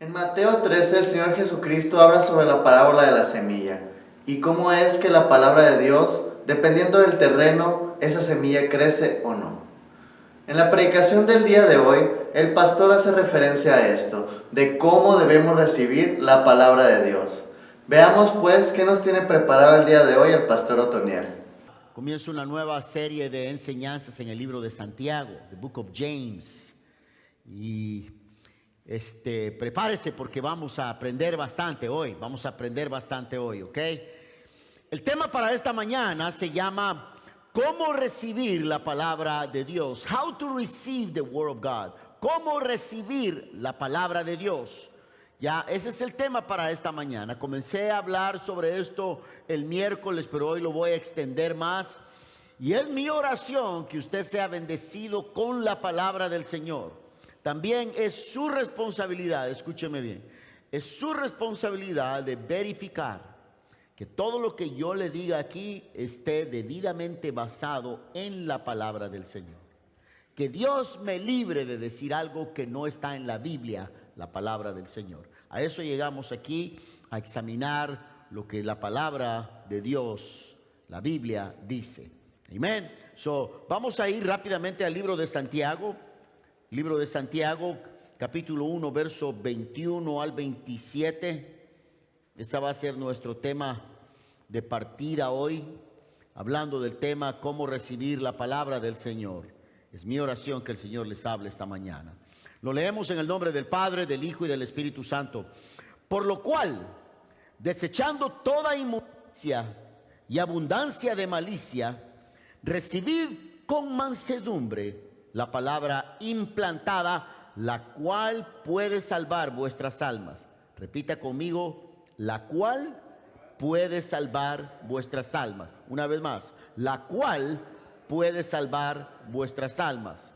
En Mateo 13 el Señor Jesucristo habla sobre la parábola de la semilla y cómo es que la palabra de Dios, dependiendo del terreno, esa semilla crece o no. En la predicación del día de hoy, el pastor hace referencia a esto, de cómo debemos recibir la palabra de Dios. Veamos pues qué nos tiene preparado el día de hoy el pastor Otoniel. Comienza una nueva serie de enseñanzas en el libro de Santiago, the Book of James. Y prepárese porque vamos a aprender bastante hoy. ¿Ok? El tema para esta mañana se llama ¿cómo recibir la palabra de Dios? How to receive the word of God. ¿Cómo recibir la palabra de Dios? Ya, ese es el tema para esta mañana. Comencé a hablar sobre esto el miércoles, pero hoy lo voy a extender más. Y es mi oración que usted sea bendecido con la palabra del Señor. También es su responsabilidad, escúcheme bien, es su responsabilidad de verificar que todo lo que yo le diga aquí esté debidamente basado en la palabra del Señor. Que Dios me libre de decir algo que no está en la Biblia, la palabra del Señor. A eso llegamos aquí, a examinar lo que la palabra de Dios, la Biblia, dice. Amén. Vamos a ir rápidamente al libro de Santiago. Libro de Santiago, capítulo 1, verso 21 al 27. Este va a ser nuestro tema de partida hoy, hablando del tema cómo recibir la palabra del Señor. Es mi oración que el Señor les hable esta mañana. Lo leemos en el nombre del Padre, del Hijo y del Espíritu Santo. Por lo cual, desechando toda inmundicia y abundancia de malicia, recibid con mansedumbre la palabra implantada, la cual puede salvar vuestras almas. Repita conmigo, la cual puede salvar vuestras almas. Una vez más, la cual puede salvar vuestras almas.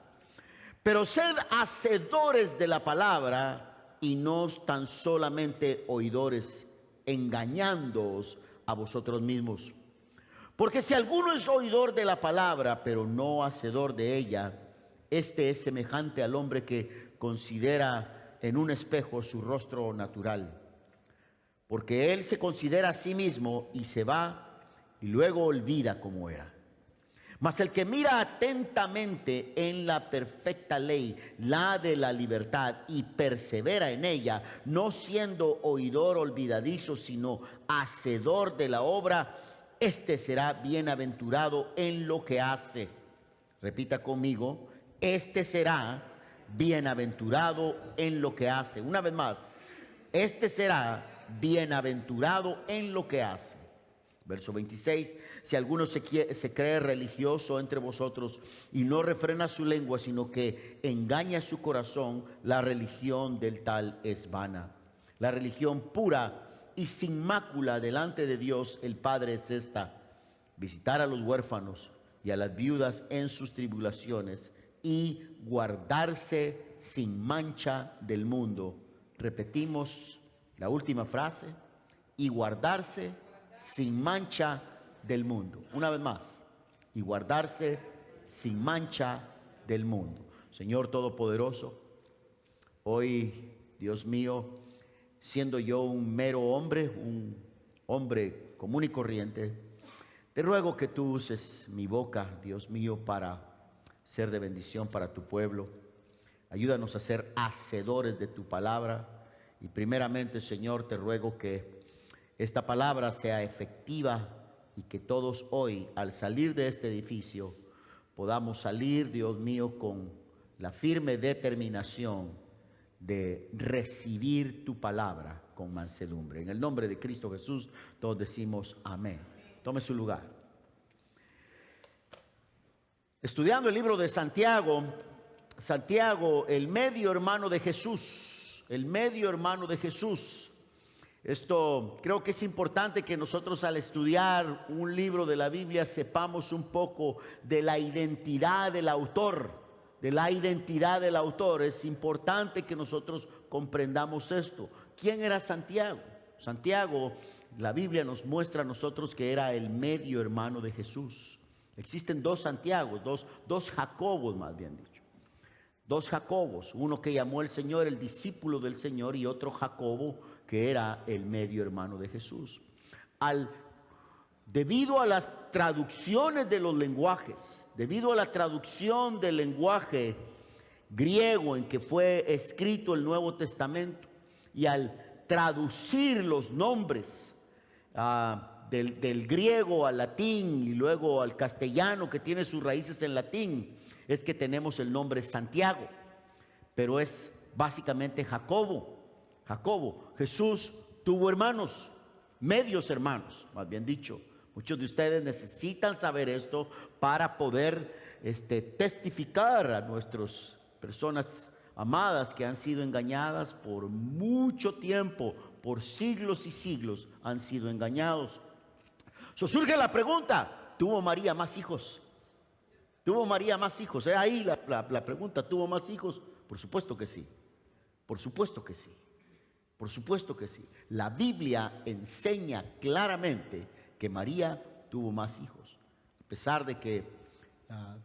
Pero sed hacedores de la palabra y no tan solamente oidores, engañándoos a vosotros mismos. Porque si alguno es oidor de la palabra, pero no hacedor de ella, este es semejante al hombre que considera en un espejo su rostro natural. Porque él se considera a sí mismo y se va y luego olvida cómo era. Mas el que mira atentamente en la perfecta ley, la de la libertad, y persevera en ella, no siendo oidor olvidadizo, sino hacedor de la obra, este será bienaventurado en lo que hace. Repita conmigo, este será bienaventurado en lo que hace. Una vez más, este será bienaventurado en lo que hace. Verso 26, si alguno se cree religioso entre vosotros y no refrena su lengua, sino que engaña su corazón, la religión del tal es vana. La religión pura y sin mácula delante de Dios el Padre es esta: visitar a los huérfanos y a las viudas en sus tribulaciones y guardarse sin mancha del mundo. Repetimos la última frase: y guardarse sin mancha del mundo. Una vez más, y guardarse sin mancha del mundo. Señor Todopoderoso, hoy, Dios mío, siendo yo un mero hombre, un hombre común y corriente, te ruego que tú uses mi boca, Dios mío, para ser de bendición para tu pueblo. Ayúdanos a ser hacedores de tu palabra. Y primeramente, Señor, te ruego que esta palabra sea efectiva y que todos hoy, al salir de este edificio, podamos salir, Dios mío, con la firme determinación de recibir tu palabra con mansedumbre. En el nombre de Cristo Jesús, todos decimos amén. Tome su lugar. Estudiando el libro de Santiago, el medio hermano de Jesús, Esto creo que es importante que nosotros al estudiar un libro de la Biblia sepamos un poco de la identidad del autor. Es importante que nosotros comprendamos esto. ¿Quién era Santiago? Santiago, la Biblia nos muestra a nosotros que era el medio hermano de Jesús. Existen dos Santiagos, dos Jacobos más bien dicho. Dos Jacobos, uno que llamó el Señor el discípulo del Señor y otro Jacobo que era el medio hermano de Jesús. Debido a las traducciones de los lenguajes, debido a la traducción del lenguaje griego en que fue escrito el Nuevo Testamento y al traducir los nombres del griego al latín y luego al castellano que tiene sus raíces en latín, es que tenemos el nombre Santiago, pero es básicamente Jacobo. Jesús tuvo hermanos, medios hermanos, más bien dicho. Muchos de ustedes necesitan saber esto para poder testificar a nuestras personas amadas que han sido engañadas por mucho tiempo, por siglos y siglos han sido engañados. Surge la pregunta, ¿tuvo María más hijos? ¿Tuvo María más hijos? Ahí la pregunta, ¿tuvo más hijos? Por supuesto que sí, por supuesto que sí, por supuesto que sí. La Biblia enseña claramente que María tuvo más hijos, a pesar de que la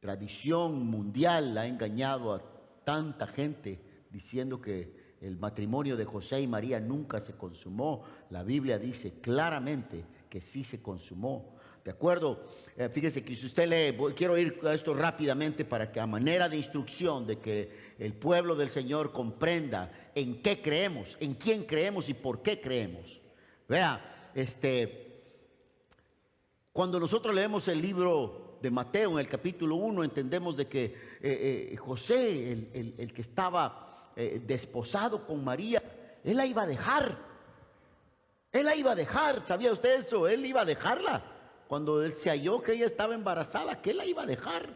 tradición mundial ha engañado a tanta gente diciendo que el matrimonio de José y María nunca se consumó. La Biblia dice claramente que sí se consumó. ¿De acuerdo? Fíjese que si usted lee, quiero ir a esto rápidamente para que a manera de instrucción de que el pueblo del Señor comprenda en qué creemos, en quién creemos y por qué creemos. Vea, cuando nosotros leemos el libro de Mateo en el capítulo 1, entendemos de que José, el que estaba desposado con María, él la iba a dejar. Él la iba a dejar, ¿sabía usted eso? Él iba a dejarla. Cuando él se halló que ella estaba embarazada, que él la iba a dejar.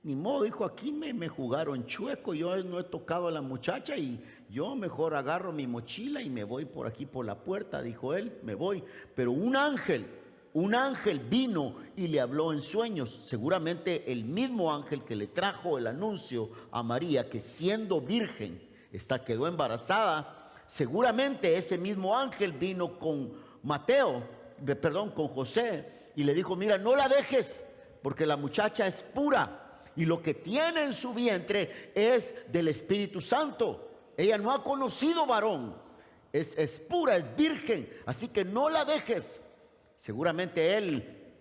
Ni modo, dijo, aquí me jugaron chueco, yo no he tocado a la muchacha y yo mejor agarro mi mochila y me voy por aquí por la puerta, dijo él, me voy. Pero un ángel vino y le habló en sueños, seguramente el mismo ángel que le trajo el anuncio a María, que siendo virgen, quedó embarazada. Seguramente ese mismo ángel vino con con José y le dijo, mira, no la dejes porque la muchacha es pura. Y lo que tiene en su vientre es del Espíritu Santo. Ella no ha conocido varón. Es pura, es virgen. Así que no la dejes. Seguramente él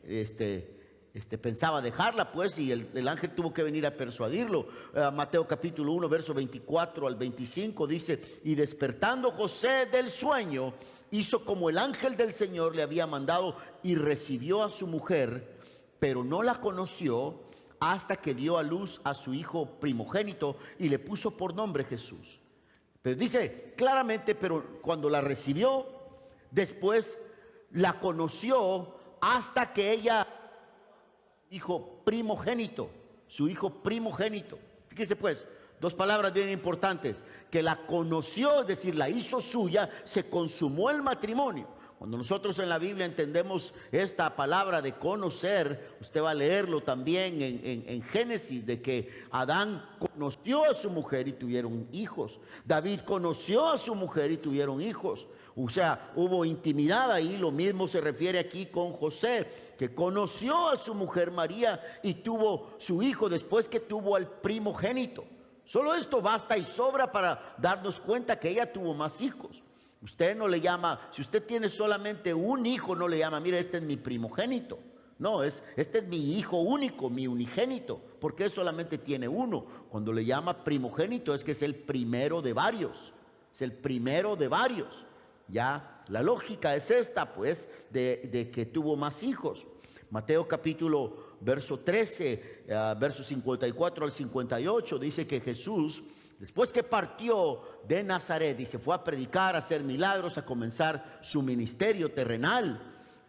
pensaba dejarla, pues, y el ángel tuvo que venir a persuadirlo. Mateo capítulo 1, verso 24 al 25 dice, y despertando José del sueño, hizo como el ángel del Señor le había mandado y recibió a su mujer, pero no la conoció hasta que dio a luz a su hijo primogénito y le puso por nombre Jesús. Pero dice claramente, pero cuando la recibió, después la conoció hasta que ella, su hijo primogénito. Fíjese pues, dos palabras bien importantes, que la conoció, es decir, la hizo suya, se consumó el matrimonio. Cuando nosotros en la Biblia entendemos esta palabra de conocer, usted va a leerlo también en Génesis, de que Adán conoció a su mujer y tuvieron hijos. David conoció a su mujer y tuvieron hijos. O sea, hubo intimidad ahí. Lo mismo se refiere aquí con José, que conoció a su mujer María y tuvo su hijo después que tuvo al primogénito. Solo esto basta y sobra para darnos cuenta que ella tuvo más hijos. Usted no le llama, si usted tiene solamente un hijo, no le llama, mira, este es mi primogénito. No, este es mi hijo único, mi unigénito, porque él solamente tiene uno. Cuando le llama primogénito es que es el primero de varios, es el primero de varios. Ya, la lógica es esta, pues, de que tuvo más hijos. Mateo capítulo verso 13, versos 54 al 58, dice que Jesús, después que partió de Nazaret y se fue a predicar, a hacer milagros, a comenzar su ministerio terrenal,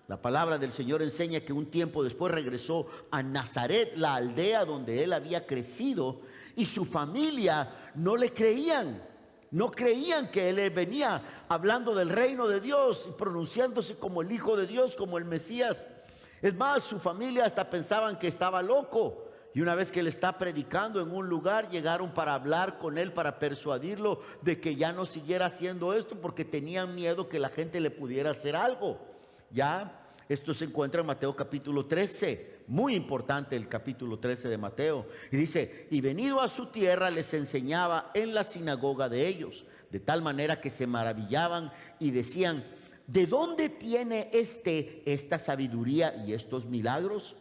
la palabra del Señor enseña que un tiempo después regresó a Nazaret, la aldea donde él había crecido, y su familia no le creían. No creían que él venía hablando del reino de Dios y pronunciándose como el Hijo de Dios, como el Mesías. Es más, su familia hasta pensaban que estaba loco. Y una vez que él está predicando en un lugar, llegaron para hablar con él, para persuadirlo de que ya no siguiera haciendo esto, porque tenían miedo que la gente le pudiera hacer algo. Ya, Esto se encuentra en Mateo capítulo 13, muy importante el capítulo 13 de Mateo. Y dice, y venido a su tierra les enseñaba en la sinagoga de ellos, de tal manera que se maravillaban y decían, ¿de dónde tiene esta sabiduría y estos milagros?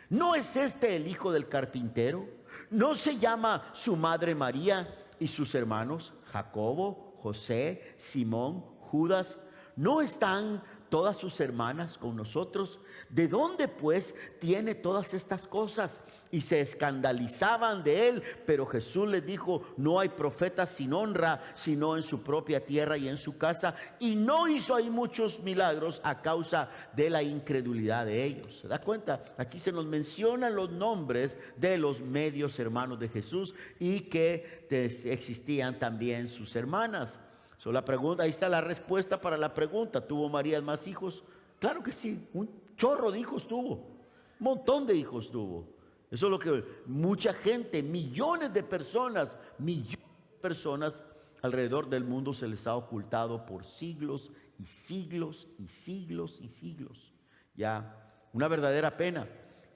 ¿No es este el hijo del carpintero? ¿No se llama su madre María y sus hermanos Jacobo, José, Simón, Judas? ¿No están todas sus hermanas con nosotros? ¿De dónde pues tiene todas estas cosas? Y se escandalizaban de él, pero Jesús les dijo, no hay profeta sin honra, sino en su propia tierra y en su casa. Y no hizo ahí muchos milagros a causa de la incredulidad de ellos. ¿Se da cuenta? Aquí se nos mencionan los nombres de los medios hermanos de Jesús y que existían también sus hermanas. La pregunta, ahí está la respuesta para la pregunta. ¿Tuvo María más hijos? Claro que sí, un chorro de hijos tuvo, un montón de hijos tuvo. Eso es lo que mucha gente, millones de personas alrededor del mundo se les ha ocultado por siglos y siglos y siglos y siglos. Ya, una verdadera pena.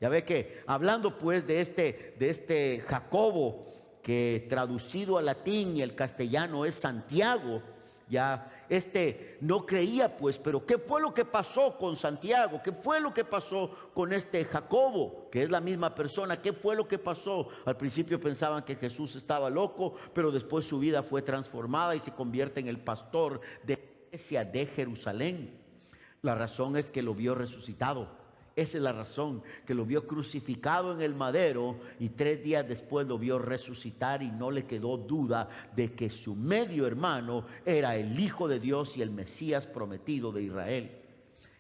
Ya ve que hablando pues de este Jacobo, que traducido al latín y el castellano es Santiago, ya no creía pues, pero ¿qué fue lo que pasó con Santiago? ¿Qué fue lo que pasó con este Jacobo, que es la misma persona? ¿Qué fue lo que pasó? Al principio pensaban que Jesús estaba loco, pero después su vida fue transformada y se convierte en el pastor de la iglesia de Jerusalén. La razón es que lo vio resucitado. Esa es la razón, que lo vio crucificado en el madero y 3 días después lo vio resucitar y no le quedó duda de que su medio hermano era el Hijo de Dios y el Mesías prometido de Israel.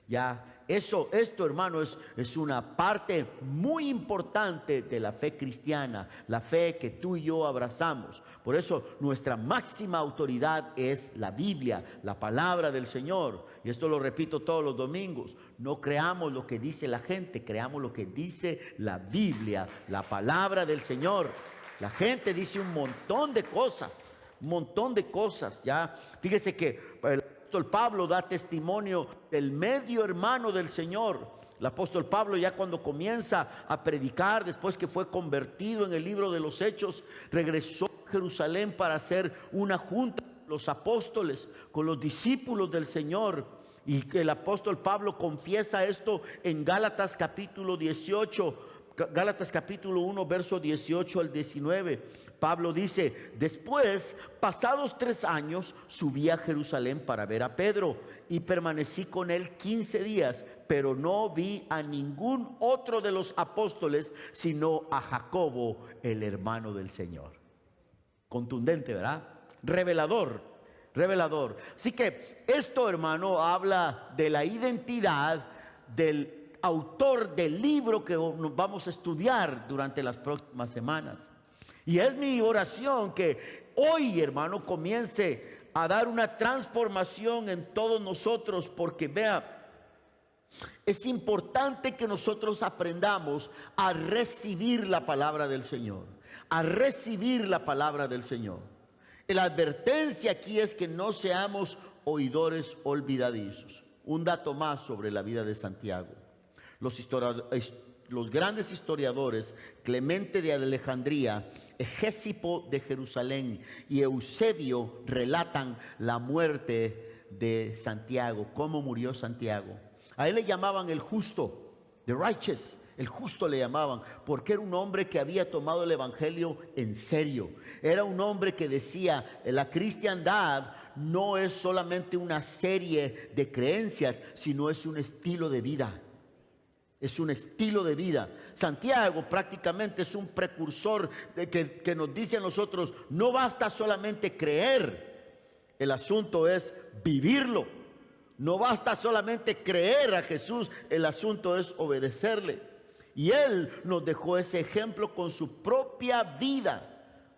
Ya, esto hermano es una parte muy importante de la fe cristiana, la fe que tú y yo abrazamos. Por eso nuestra máxima autoridad es la Biblia, la palabra del Señor. Y esto lo repito todos los domingos. No creamos lo que dice la gente, creamos lo que dice la Biblia, la palabra del Señor. La gente dice un montón de cosas, ya. Fíjese que el apóstol Pablo da testimonio del medio hermano del Señor. El apóstol Pablo, ya cuando comienza a predicar, después que fue convertido en el libro de los Hechos, regresó a Jerusalén para hacer una junta con los apóstoles, con los discípulos del Señor. Y que el apóstol Pablo confiesa esto en Gálatas capítulo 18, Gálatas capítulo 1, verso 18 al 19. Pablo dice, después, pasados 3 años, subí a Jerusalén para ver a Pedro y permanecí con él 15 días, pero no vi a ningún otro de los apóstoles, sino a Jacobo, el hermano del Señor. Contundente, ¿verdad? Revelador. Así que esto, hermano, habla de la identidad del autor del libro que nos vamos a estudiar durante las próximas semanas. Y es mi oración que hoy, hermano, comience a dar una transformación en todos nosotros, porque vea, es importante que nosotros aprendamos a recibir la palabra del Señor, La advertencia aquí es que no seamos oidores olvidadizos. Un dato más sobre la vida de Santiago. Los grandes historiadores, Clemente de Alejandría, Egésipo de Jerusalén y Eusebio relatan la muerte de Santiago, cómo murió Santiago. A él le llamaban el justo, the righteous, el justo le llamaban, porque era un hombre que había tomado el evangelio en serio. Era un hombre que decía, la cristiandad no es solamente una serie de creencias, sino es un estilo de vida. Santiago prácticamente es un precursor de que nos dice a nosotros, no basta solamente creer, el asunto es vivirlo. No basta solamente creer a Jesús, el asunto es obedecerle. Y él nos dejó ese ejemplo con su propia vida.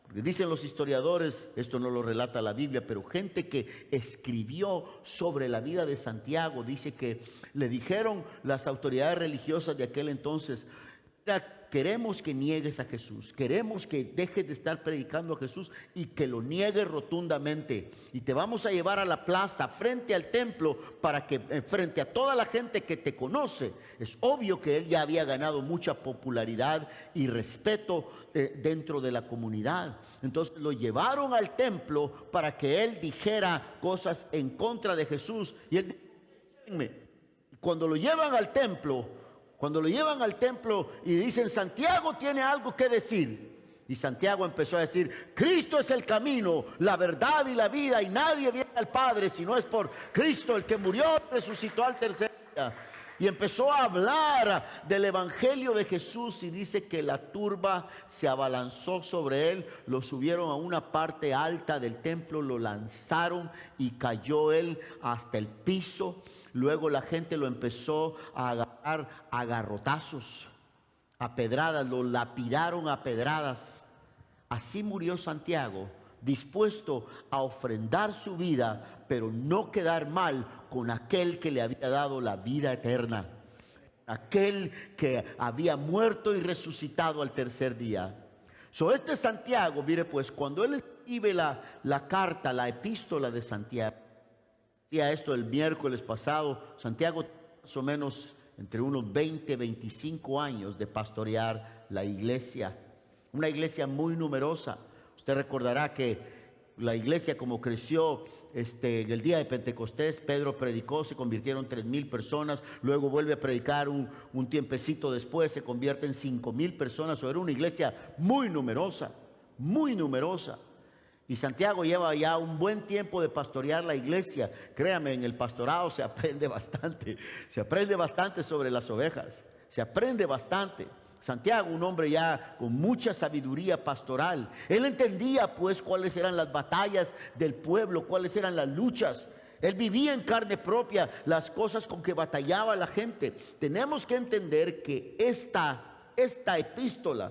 Porque dicen los historiadores, esto no lo relata la Biblia, pero gente que escribió sobre la vida de Santiago, dice que le dijeron las autoridades religiosas de aquel entonces, queremos que niegues a Jesús, queremos que dejes de estar predicando a Jesús y que lo niegues rotundamente. Y te vamos a llevar a la plaza, frente al templo, para que frente a toda la gente que te conoce. Es obvio que él ya había ganado mucha popularidad y respeto dentro de la comunidad. Entonces lo llevaron al templo para que él dijera cosas en contra de Jesús. Y él dijo, cuando lo llevan al templo y dicen, Santiago tiene algo que decir. Y Santiago empezó a decir, Cristo es el camino, la verdad y la vida, y nadie viene al Padre si no es por Cristo, el que murió y resucitó al tercer día. Y empezó a hablar del evangelio de Jesús, y dice que la turba se abalanzó sobre él, lo subieron a una parte alta del templo, lo lanzaron y cayó él hasta el piso. Luego la gente lo empezó a agarrar a garrotazos, a pedradas, lo lapidaron a pedradas. Así murió Santiago, dispuesto a ofrendar su vida, pero no quedar mal con aquel que le había dado la vida eterna, aquel que había muerto y resucitado al tercer día. Este Santiago, mire pues, cuando él escribe la carta, la epístola de Santiago, decía esto el miércoles pasado, Santiago más o menos entre unos 20, 25 años de pastorear la iglesia, una iglesia muy numerosa. Usted recordará que la iglesia, como creció en el día de Pentecostés, Pedro predicó, se convirtieron 3,000 personas, luego vuelve a predicar un tiempecito después, se convierte en 5,000 personas. Era una iglesia muy numerosa, muy numerosa. Y Santiago lleva ya un buen tiempo de pastorear la iglesia. Créame, en el pastorado se aprende bastante sobre las ovejas, se aprende bastante. Santiago, un hombre ya con mucha sabiduría pastoral, él entendía pues cuáles eran las batallas del pueblo, cuáles eran las luchas. Él vivía en carne propia las cosas con que batallaba la gente. Tenemos que entender que esta epístola,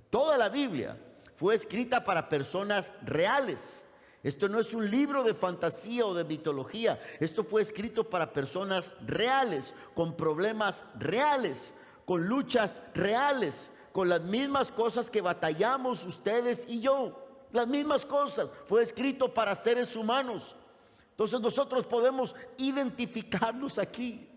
toda la Biblia, fue escrita para personas reales. Esto no es un libro de fantasía o de mitología. Esto fue escrito para personas reales, con problemas reales, con luchas reales, con las mismas cosas que batallamos ustedes y yo. Las mismas cosas. Fue escrito para seres humanos. Entonces nosotros podemos identificarnos aquí.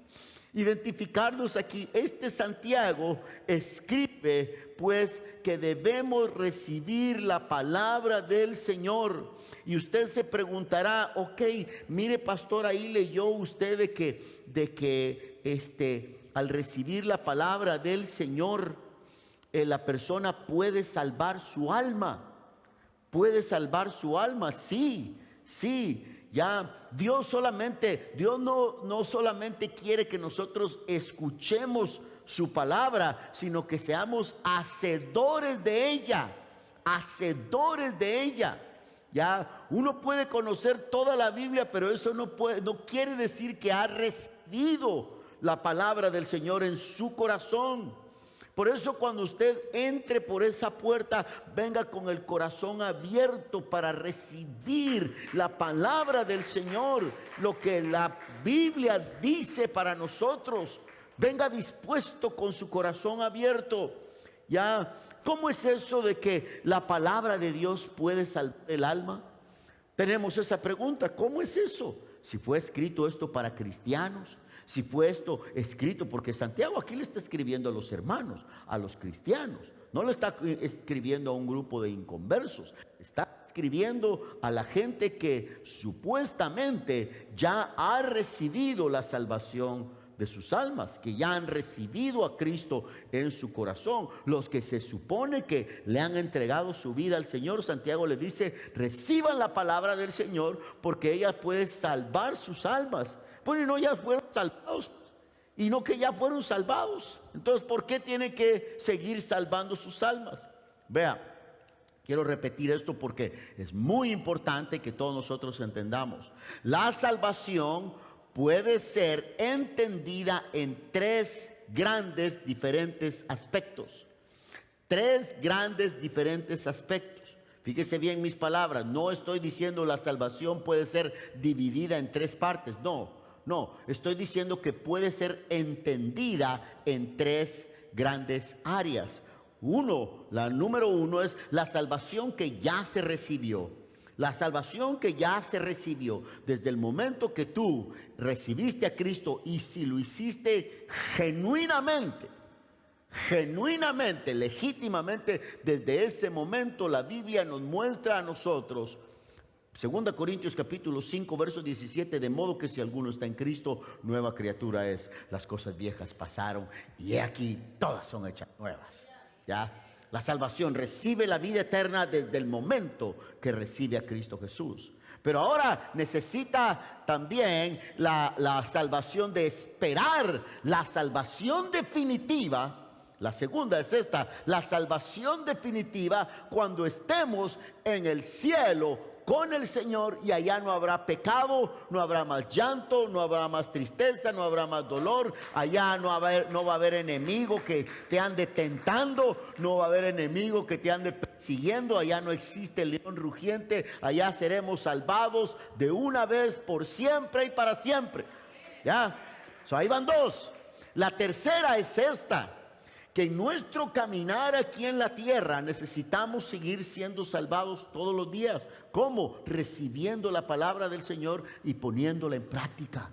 Este Santiago escribe pues que debemos recibir la palabra del Señor. Y usted se preguntará, ok, mire pastor, ahí leyó usted de que al recibir la palabra del Señor, la persona puede salvar su alma. Puede salvar su alma, sí. Ya Dios no solamente quiere que nosotros escuchemos su palabra, sino que seamos hacedores de ella. Ya uno puede conocer toda la Biblia, pero eso no quiere decir que ha recibido la palabra del Señor en su corazón. Por eso cuando usted entre por esa puerta, venga con el corazón abierto para recibir la palabra del Señor, lo que la Biblia dice para nosotros. Venga dispuesto con su corazón abierto. Ya, ¿cómo es eso de que la palabra de Dios puede salvar el alma? Tenemos esa pregunta, ¿cómo es eso? Si fue escrito esto para cristianos, si fue esto escrito, porque Santiago aquí le está escribiendo a los hermanos, a los cristianos, no le está escribiendo a un grupo de inconversos, está escribiendo a la gente que supuestamente ya ha recibido la salvación de sus almas, que ya han recibido a Cristo en su corazón, los que se supone que le han entregado su vida al Señor. Santiago le dice, reciban la palabra del Señor, porque ella puede salvar sus almas. Bueno, y no ya fueron salvados, y no que ya fueron salvados, entonces ¿por qué tienen que seguir salvando sus almas? Vea, quiero repetir esto porque es muy importante que todos nosotros entendamos. La salvación puede ser entendida en tres grandes diferentes aspectos. Fíjese bien mis palabras, no estoy diciendo la salvación puede ser dividida en tres partes, no, estoy diciendo que puede ser entendida en tres grandes áreas. La número uno es la salvación que ya se recibió. La salvación que ya se recibió desde el momento que tú recibiste a Cristo, y si lo hiciste genuinamente, legítimamente, desde ese momento la Biblia nos muestra a nosotros, 2 Corintios capítulo 5 verso 17, de modo que si alguno está en Cristo, nueva criatura es. Las cosas viejas pasaron y he aquí todas son hechas nuevas. ¿Ya? La salvación recibe la vida eterna desde el momento que recibe a Cristo Jesús. Pero ahora necesita también la salvación de esperar, la salvación definitiva. La segunda es esta: la salvación definitiva cuando estemos en el cielo con el Señor, y allá no habrá pecado, no habrá más llanto, no habrá más tristeza, no habrá más dolor. Allá no va a haber enemigo que te ande tentando, no va a haber enemigo que te ande persiguiendo. Allá no existe el león rugiente. Allá seremos salvados de una vez, por siempre y para siempre. ¿Ya? Ahí van dos. La tercera es esta: que en nuestro caminar aquí en la tierra necesitamos seguir siendo salvados todos los días. ¿Cómo? Recibiendo la palabra del Señor y poniéndola en práctica.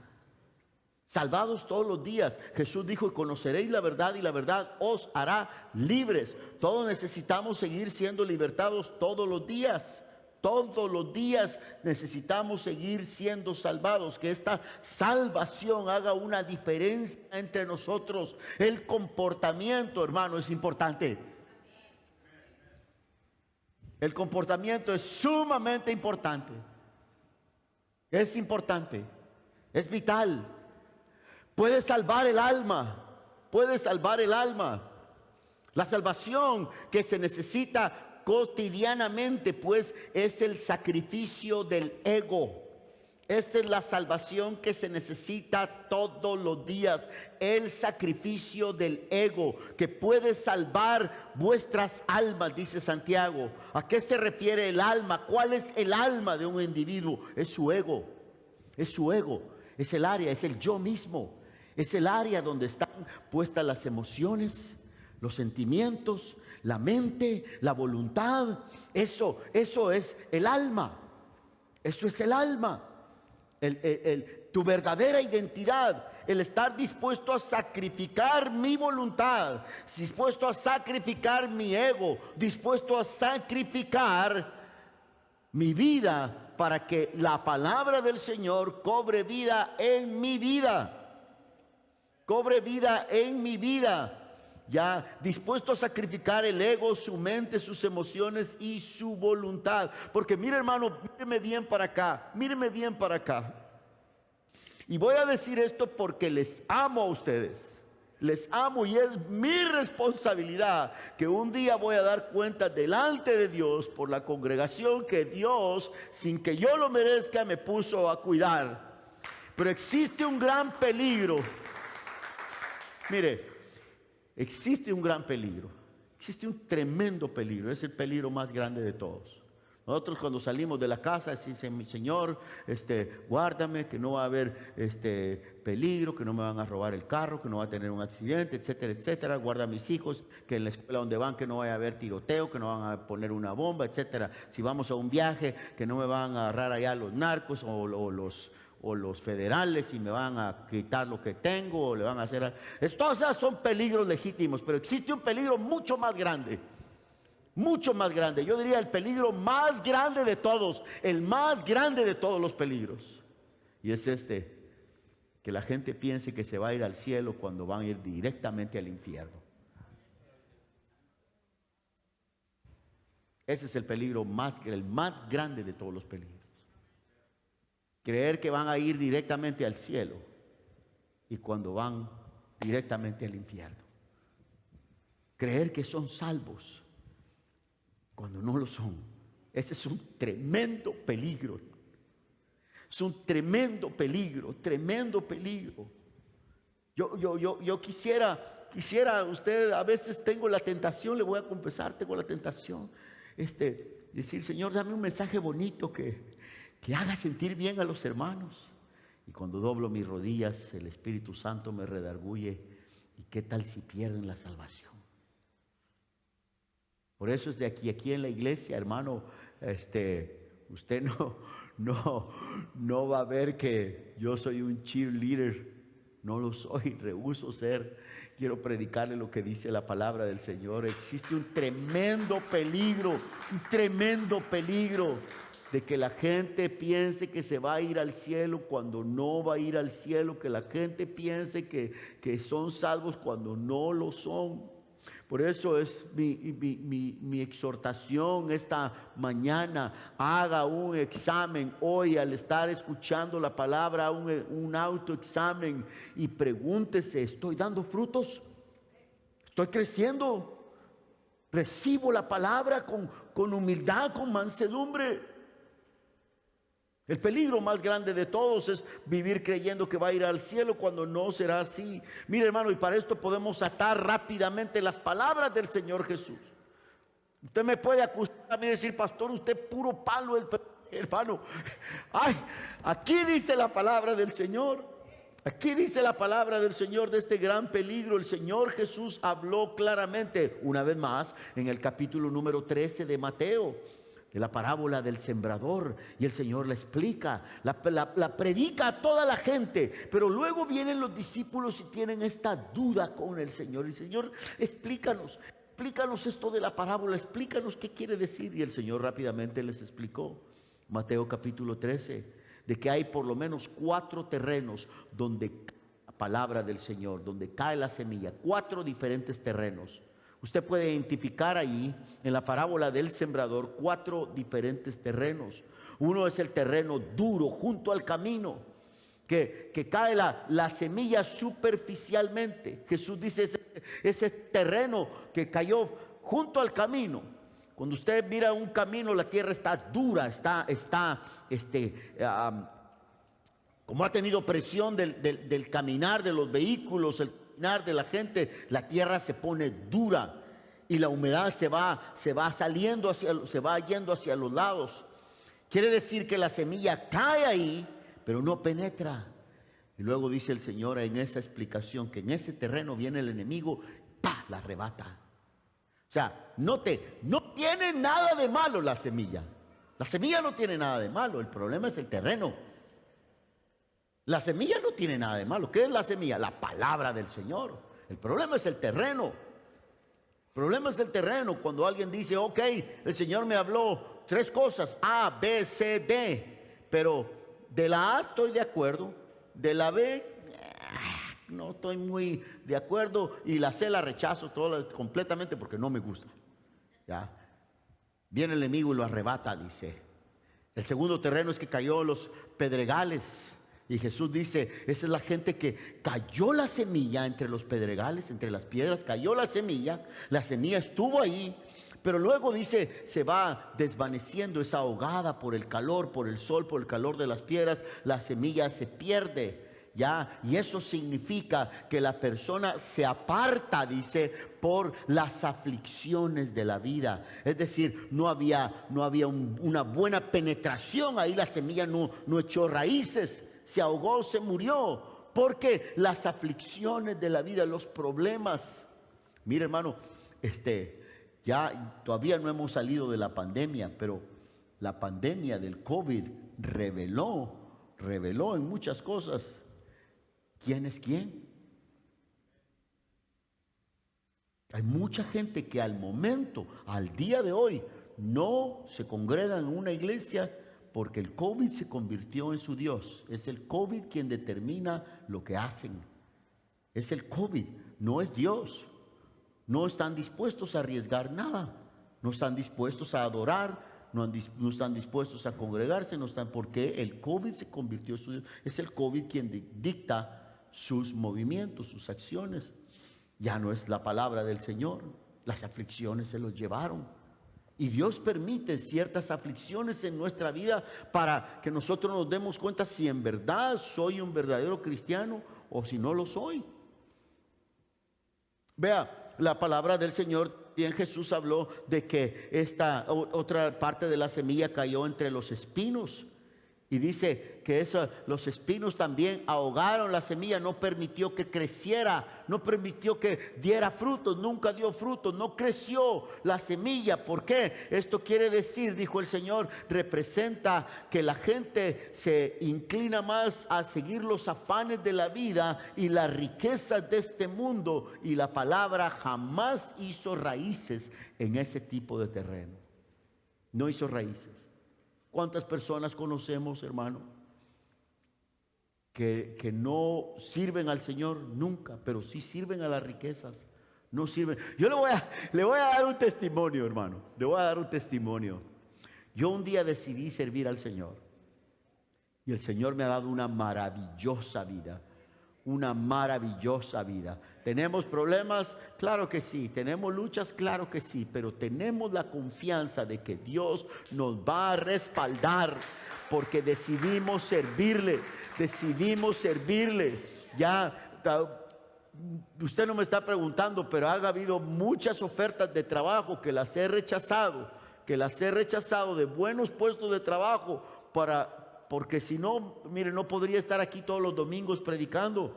Salvados todos los días. Jesús dijo: conoceréis la verdad y la verdad os hará libres. Todos necesitamos seguir siendo libertados todos los días. Todos los días necesitamos seguir siendo salvados. Que esta salvación haga una diferencia entre nosotros. El comportamiento, hermano, es importante. El comportamiento es sumamente importante. Es importante. Es vital. Puede salvar el alma. Puede salvar el alma. La salvación que se necesita cotidianamente, pues, es el sacrificio del ego. Esta es la salvación que se necesita todos los días. El sacrificio del ego, que puede salvar vuestras almas, dice Santiago. ¿A qué se refiere el alma? ¿Cuál es el alma de un individuo? Es su ego. Es su ego. Es el área, es el yo mismo. Es el área donde están puestas las emociones, los sentimientos, la mente, la voluntad. Eso es el alma. Eso es el alma. Tu verdadera identidad. El estar dispuesto a sacrificar mi voluntad, dispuesto a sacrificar mi ego, dispuesto a sacrificar mi vida para que la palabra del Señor cobre vida en mi vida. Cobre vida en mi vida. Ya dispuesto a sacrificar el ego, su mente, sus emociones y su voluntad. Porque mire, hermano, míreme bien para acá. Míreme bien para acá. Y voy a decir esto porque les amo a ustedes. Les amo, y es mi responsabilidad que un día voy a dar cuenta delante de Dios por la congregación que Dios, sin que yo lo merezca, me puso a cuidar. Pero existe un gran peligro. Mire, existe un gran peligro, existe un tremendo peligro, es el peligro más grande de todos. Nosotros cuando salimos de la casa decimos: Señor, guárdame, que no va a haber peligro, que no me van a robar el carro, que no va a tener un accidente, etcétera, etcétera. Guarda a mis hijos, que en la escuela donde van que no vaya a haber tiroteo, que no van a poner una bomba, etcétera. Si vamos a un viaje, que no me van a agarrar allá los narcos o los federales y me van a quitar lo que tengo, o le van a hacer. Todas esas son peligros legítimos, pero existe un peligro mucho más grande. Mucho más grande. Yo diría el peligro más grande de todos. El más grande de todos los peligros. Y es que la gente piense que se va a ir al cielo cuando van a ir directamente al infierno. Ese es el peligro el más grande de todos los peligros. Creer que van a ir directamente al cielo y cuando van directamente al infierno. Creer que son salvos cuando no lo son. Ese es un tremendo peligro. Es un tremendo peligro, tremendo peligro. Yo quisiera, usted, a veces tengo la tentación, le voy a confesar, tengo la tentación, decir: Señor, dame un mensaje bonito que haga sentir bien a los hermanos. Y cuando doblo mis rodillas, el Espíritu Santo me redarguye: ¿y qué tal si pierden la salvación? Por eso es de aquí en la iglesia, hermano, usted no va a ver que yo soy un cheerleader. No lo soy, rehúso ser. Quiero predicarle lo que dice la palabra del Señor. Existe un tremendo peligro de que la gente piense que se va a ir al cielo cuando no va a ir al cielo, que la gente piense que son salvos cuando no lo son. Por eso es mi exhortación esta mañana: haga un examen hoy al estar escuchando la palabra, un autoexamen, y pregúntese: ¿estoy dando frutos? ¿Estoy creciendo? ¿Recibo la palabra con humildad, con mansedumbre? El peligro más grande de todos es vivir creyendo que va a ir al cielo cuando no será así. Mire, hermano, y para esto podemos atar rápidamente las palabras del Señor Jesús. Usted me puede acusar a mí y decir: pastor, usted puro palo. Hermano, ay, aquí dice la palabra del Señor. Aquí dice la palabra del Señor de este gran peligro. El Señor Jesús habló claramente, una vez más, en el capítulo número 13 de Mateo, de la parábola del sembrador, y el Señor la explica, la predica a toda la gente, pero luego vienen los discípulos y tienen esta duda con el Señor. Y Señor, explícanos esto de la parábola, explícanos qué quiere decir. Y el Señor rápidamente les explicó, Mateo capítulo 13, de que hay por lo menos 4 terrenos donde cae la palabra del Señor, donde cae la semilla, 4 diferentes terrenos. Usted puede identificar ahí en la parábola del sembrador 4 diferentes terrenos. Uno es el terreno duro junto al camino, que cae la semilla superficialmente. Jesús dice: ese terreno que cayó junto al camino. Cuando usted mira un camino, la tierra está dura, como ha tenido presión del caminar de los vehículos, el de la gente, la tierra se pone dura y la humedad se va yendo hacia los lados. Quiere decir que la semilla cae ahí, pero no penetra. Y luego dice el Señor en esa explicación que en ese terreno viene el enemigo, ¡pah!, la arrebata. O sea, no tiene nada de malo la semilla. La semilla no tiene nada de malo, el problema es el terreno. La semilla no tiene nada de malo. ¿Qué es la semilla? La palabra del Señor. El problema es el terreno. El problema es el terreno. Cuando alguien dice: ok, el Señor me habló 3 cosas, A, B, C, D, pero de la A estoy de acuerdo, de la B no estoy muy de acuerdo, y la C la rechazo completamente porque no me gusta. ¿Ya? Viene el enemigo y lo arrebata, dice. El segundo terreno es que cayó los pedregales. Y Jesús dice: esa es la gente que cayó la semilla entre los pedregales, entre las piedras, cayó la semilla estuvo ahí, pero luego dice, se va desvaneciendo, es ahogada por el calor, por el sol, por el calor de las piedras, la semilla se pierde. ¿Ya? Y eso significa que la persona se aparta, dice, por las aflicciones de la vida. Es decir, no había una buena penetración ahí, la semilla no echó raíces, se ahogó, se murió, porque las aflicciones de la vida, los problemas. Mire, hermano, ya todavía no hemos salido de la pandemia, pero la pandemia del COVID reveló en muchas cosas quién es quién. Hay mucha gente que al día de hoy, no se congrega en una iglesia porque el COVID se convirtió en su Dios. Es el COVID quien determina lo que hacen. Es el COVID, no es Dios. No están dispuestos a arriesgar nada. No están dispuestos a adorar. No están dispuestos a congregarse. No están, porque el COVID se convirtió en su Dios. Es el COVID quien dicta sus movimientos, sus acciones. Ya no es la palabra del Señor. Las aflicciones se los llevaron. Y Dios permite ciertas aflicciones en nuestra vida para que nosotros nos demos cuenta si en verdad soy un verdadero cristiano o si no lo soy. Vea, la palabra del Señor, bien, Jesús habló de que esta otra parte de la semilla cayó entre los espinos. Y dice que los espinos también ahogaron la semilla, no permitió que creciera, no permitió que diera frutos, nunca dio frutos, no creció la semilla. ¿Por qué? Esto quiere decir, dijo el Señor, representa que la gente se inclina más a seguir los afanes de la vida y las riquezas de este mundo, y la palabra jamás hizo raíces en ese tipo de terreno. No hizo raíces. ¿Cuántas personas conocemos, hermano, que no sirven al Señor nunca, pero sí sirven a las riquezas? No sirven. Yo le voy a dar un testimonio, hermano. Le voy a dar un testimonio. Yo un día decidí servir al Señor, y el Señor me ha dado una maravillosa vida. Una maravillosa vida. ¿Tenemos problemas? Claro que sí. ¿Tenemos luchas? Claro que sí. Pero tenemos la confianza de que Dios nos va a respaldar, porque decidimos servirle. Decidimos servirle. Ya, usted no me está preguntando, pero ha habido muchas ofertas de trabajo que las he rechazado. Que las he rechazado, de buenos puestos de trabajo, porque si no, mire, no podría estar aquí todos los domingos predicando.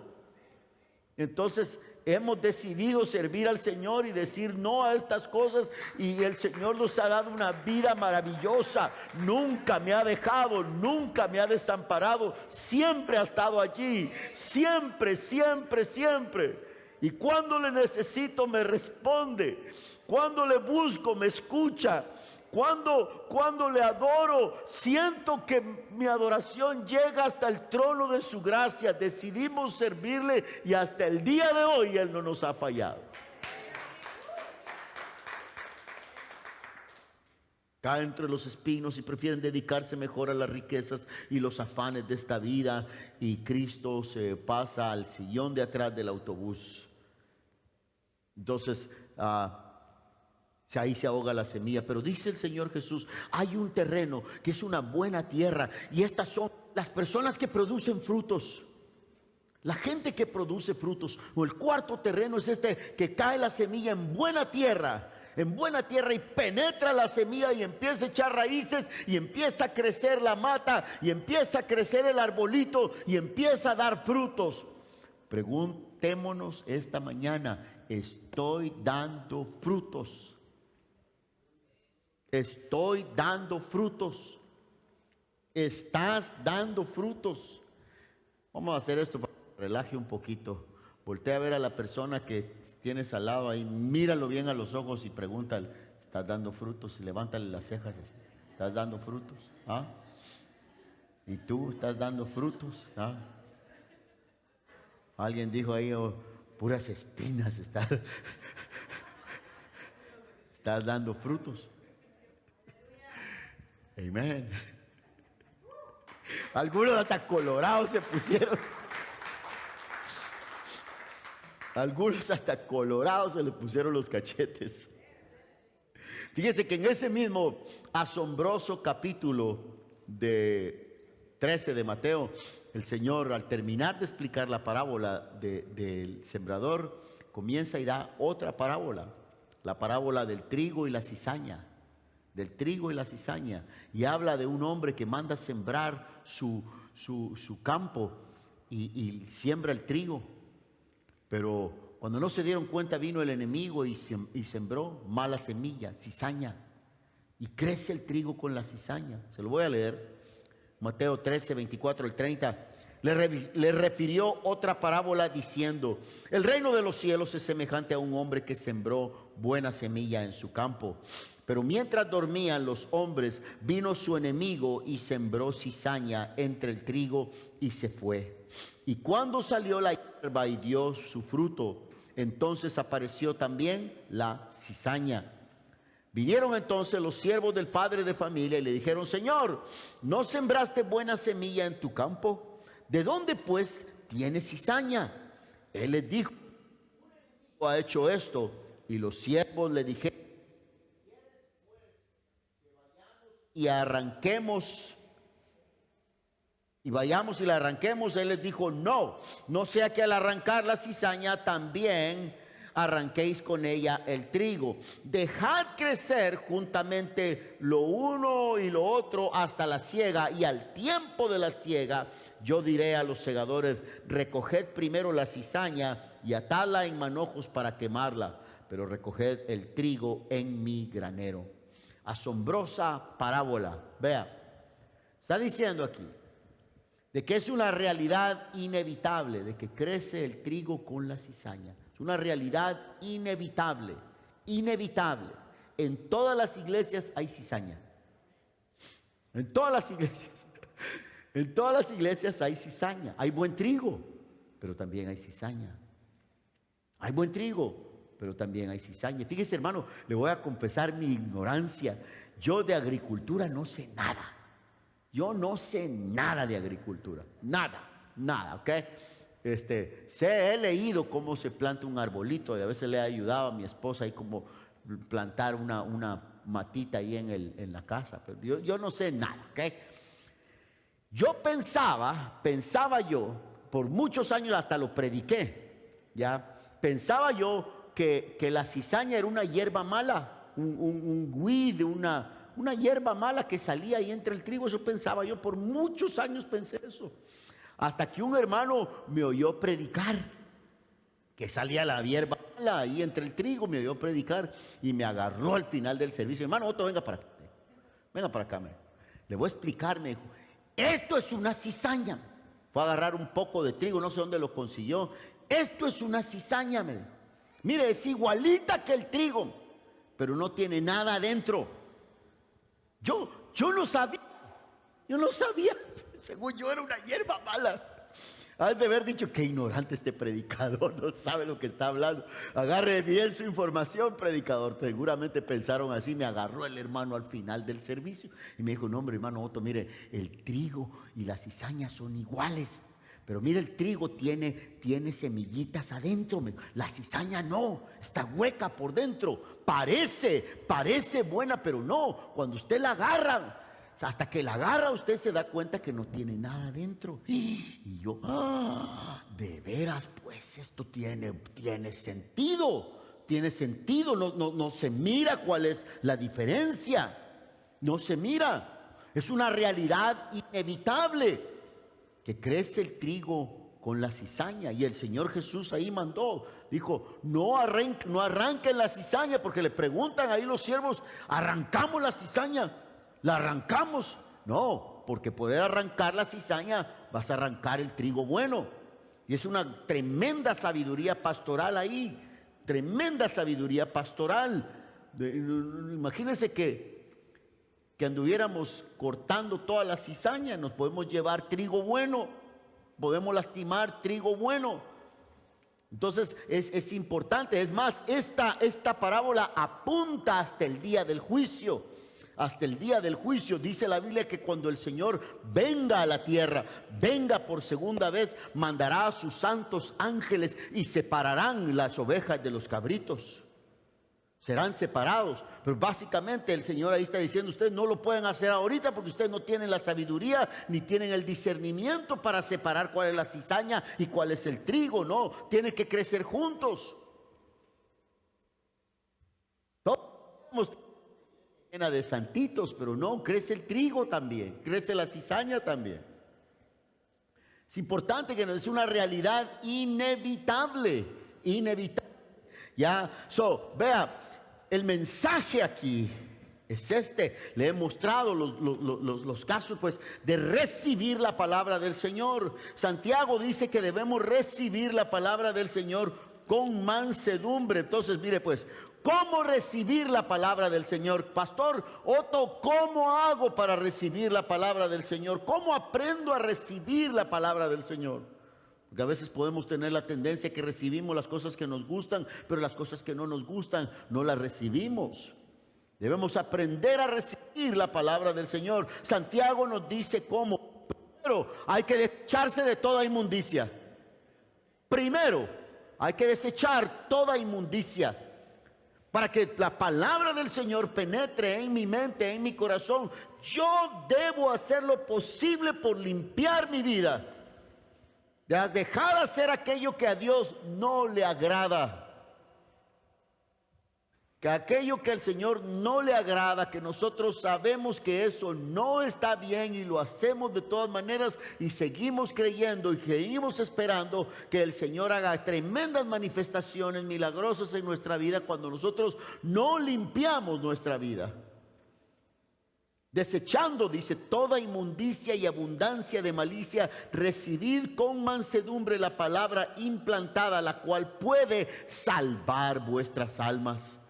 Entonces hemos decidido servir al Señor y decir no a estas cosas, y el Señor nos ha dado una vida maravillosa. Nunca me ha dejado, nunca me ha desamparado, siempre ha estado allí, siempre, siempre, siempre. Y cuando le necesito me responde, cuando le busco me escucha. Cuando le adoro, siento que mi adoración llega hasta el trono de su gracia. Decidimos servirle, y hasta el día de hoy Él no nos ha fallado. Caen entre los espinos y prefieren dedicarse mejor a las riquezas y los afanes de esta vida, y Cristo se pasa al sillón de atrás del autobús. Entonces, ahí se ahoga la semilla. Pero dice el Señor Jesús, hay un terreno que es una buena tierra, y estas son las personas que producen frutos, la gente que produce frutos. O el cuarto terreno es este, que cae la semilla en buena tierra, y penetra la semilla y empieza a echar raíces, y empieza a crecer la mata, y empieza a crecer el arbolito, y empieza a dar frutos. Preguntémonos esta mañana, ¿estoy dando frutos? Estoy dando frutos. Estás dando frutos. Vamos a hacer esto para que relaje un poquito. Voltea a ver a la persona que tienes al lado ahí, míralo bien a los ojos y pregúntale, ¿estás dando frutos? Y levántale las cejas así. ¿Estás dando frutos? ¿Ah? ¿Y tú estás dando frutos? ¿Ah? Alguien dijo ahí, oh, puras espinas estás dando frutos. Amén. Algunos hasta colorados se pusieron. Algunos hasta colorados se les pusieron los cachetes. Fíjese que en ese mismo asombroso capítulo de 13 de Mateo, el Señor, al terminar de explicar la parábola del sembrador, comienza y da otra parábola, la parábola del trigo y la cizaña. Del trigo y la cizaña, y habla de un hombre que manda sembrar su campo, y siembra el trigo, pero cuando no se dieron cuenta vino el enemigo y sembró mala semilla, cizaña, y crece el trigo con la cizaña. Se lo voy a leer, Mateo 13, 24 al 30. Le refirió otra parábola diciendo, el reino de los cielos es semejante a un hombre que sembró buena semilla en su campo. Pero mientras dormían los hombres, vino su enemigo y sembró cizaña entre el trigo y se fue. Y cuando salió la hierba y dio su fruto, entonces apareció también la cizaña. Vinieron entonces los siervos del padre de familia y le dijeron, Señor, ¿no sembraste buena semilla en tu campo? ¿De dónde pues tienes cizaña? Él les dijo, ha hecho esto. Y los siervos le dijeron, y arranquemos, y vayamos y la arranquemos. Él les dijo, no sea que al arrancar la cizaña también arranquéis con ella el trigo. Dejad crecer juntamente lo uno y lo otro hasta la siega, y al tiempo de la siega yo diré a los segadores: recoged primero la cizaña y atadla en manojos para quemarla, pero recoged el trigo en mi granero. Asombrosa parábola. Vea, está diciendo aquí de que es una realidad inevitable, de que crece el trigo con la cizaña. Es una realidad inevitable, inevitable. En todas las iglesias hay cizaña. En todas las iglesias. En todas las iglesias hay cizaña. Hay buen trigo, pero también hay cizaña. Hay buen trigo, pero también hay cizaña. Fíjese, hermano, le voy a confesar mi ignorancia. Yo de agricultura no sé nada. Yo no sé nada de agricultura, nada, ¿ok? He leído cómo se planta un arbolito y a veces le he ayudado a mi esposa ahí como plantar una matita ahí en la casa, pero yo no sé nada, ¿ok? Yo pensaba yo, por muchos años hasta lo prediqué, ¿ya? Pensaba yo que la cizaña era una hierba mala, un weed, una hierba mala que salía ahí entre el trigo. Eso pensaba yo, por muchos años pensé eso, hasta que un hermano me oyó predicar que salía la hierba mala ahí entre el trigo. Me oyó predicar y me agarró al final del servicio: hermano Otto, venga para acá, le voy a explicar. Me dijo: esto es una cizaña. Fue a agarrar un poco de trigo, no sé dónde lo consiguió. Esto es una cizaña, me dijo. Mire, es igualita que el trigo, pero no tiene nada adentro. Yo no sabía, según yo era una hierba mala. Has de haber dicho: qué ignorante este predicador, no sabe lo que está hablando. Agarre bien su información, predicador. Seguramente pensaron así. Me agarró el hermano al final del servicio y me dijo: no, hombre, hermano Otto, mire, el trigo y la cizaña son iguales, pero mire, el trigo tiene semillitas adentro, la cizaña no, está hueca por dentro. Parece buena, pero no. Cuando usted la agarra, hasta que la agarra, usted se da cuenta que no tiene nada adentro. Y yo, de veras, pues esto tiene sentido. Tiene sentido, no se mira cuál es la diferencia. No se mira. Es una realidad inevitable que crece el trigo con la cizaña. Y el Señor Jesús ahí mandó, dijo: no arranquen la cizaña, porque le preguntan ahí los siervos: ¿arrancamos la cizaña? ¿La arrancamos? No, porque poder arrancar la cizaña, vas a arrancar el trigo bueno. Y es una tremenda sabiduría pastoral ahí, tremenda sabiduría pastoral. Imagínense que anduviéramos cortando toda la cizaña. Nos podemos llevar trigo bueno, podemos lastimar trigo bueno. Entonces es importante. Es más, esta parábola apunta hasta el día del juicio. Hasta el día del juicio. Dice la Biblia que cuando el Señor venga a la tierra, venga por segunda vez, mandará a sus santos ángeles y separarán las ovejas de los cabritos. Serán separados. Pero básicamente el Señor ahí está diciendo: ustedes no lo pueden hacer ahorita porque ustedes no tienen la sabiduría ni tienen el discernimiento para separar cuál es la cizaña y cuál es el trigo. No, tienen que crecer juntos. Todos somos llena de santitos, pero no, crece el trigo también, crece la cizaña también. Es importante que es una realidad inevitable. Ya, vea, el mensaje aquí es le he mostrado los casos, pues, de recibir la palabra del Señor. Santiago dice que debemos recibir la palabra del Señor con mansedumbre. Entonces, mire, pues, ¿cómo recibir la palabra del Señor? Pastor Otto, ¿cómo hago para recibir la palabra del Señor? ¿Cómo aprendo a recibir la palabra del Señor? Porque a veces podemos tener la tendencia que recibimos las cosas que nos gustan, pero las cosas que no nos gustan no las recibimos. Debemos aprender a recibir la palabra del Señor. Santiago nos dice cómo. Primero, hay que desecharse de toda inmundicia. Primero, hay que desechar toda inmundicia para que la palabra del Señor penetre en mi mente, en mi corazón. Yo debo hacer lo posible por limpiar mi vida, dejar de hacer aquello que a Dios no le agrada. que aquello que al Señor no le agrada, que nosotros sabemos que eso no está bien y lo hacemos de todas maneras y seguimos creyendo y seguimos esperando que el Señor haga tremendas manifestaciones milagrosas en nuestra vida cuando nosotros no limpiamos nuestra vida. Desechando, dice, toda inmundicia y abundancia de malicia, recibid con mansedumbre la palabra implantada, la cual puede salvar vuestras almas.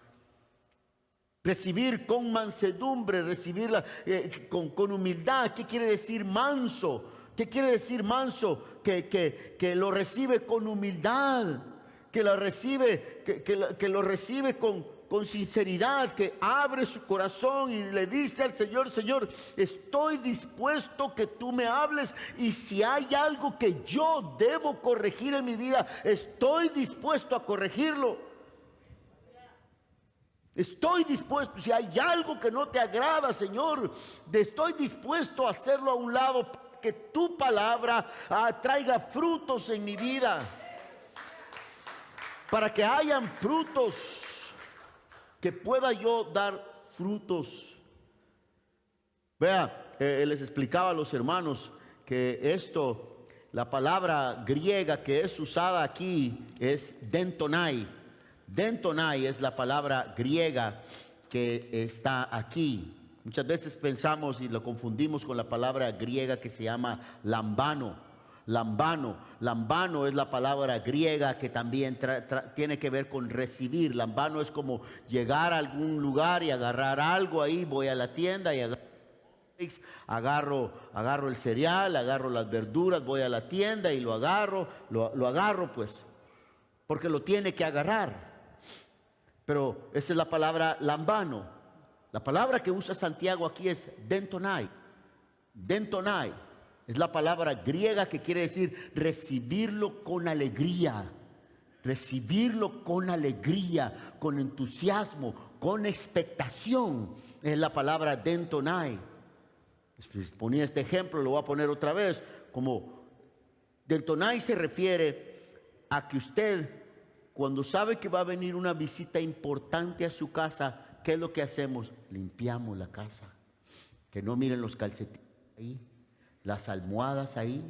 Recibir con mansedumbre, recibirla con humildad. ¿Qué quiere decir manso? ¿Qué quiere decir manso? Que lo recibe con humildad, que lo recibe, que lo recibe con sinceridad, que abre su corazón y le dice al Señor: Señor, estoy dispuesto que tú me hables, y si hay algo que yo debo corregir en mi vida, estoy dispuesto a corregirlo. Estoy dispuesto, si hay algo que no te agrada, Señor, estoy dispuesto a hacerlo a un lado, para que tu palabra traiga frutos en mi vida, para que hayan frutos, que pueda yo dar frutos. Vea, les explicaba a los hermanos que esto, la palabra griega que es usada aquí es dentonai. Dentonai es la palabra griega que está aquí. Muchas veces pensamos y lo confundimos con la palabra griega que se llama lambano. Lambano es la palabra griega que también tiene que ver con recibir. Lambano es como llegar a algún lugar y agarrar algo ahí. Voy a la tienda y agarro el cereal, agarro las verduras, voy a la tienda y lo agarro pues, porque lo tiene que agarrar. Pero esa es la palabra lambano. La palabra que usa Santiago aquí es dentonai. Dentonai es la palabra griega que quiere decir recibirlo con alegría. Recibirlo con alegría, con entusiasmo, con expectación. Es la palabra dentonai. Ponía este ejemplo, lo voy a poner otra vez. Como dentonai se refiere a que usted, cuando sabe que va a venir una visita importante a su casa, ¿qué es lo que hacemos? Limpiamos la casa. Que no miren los calcetines ahí, las almohadas ahí,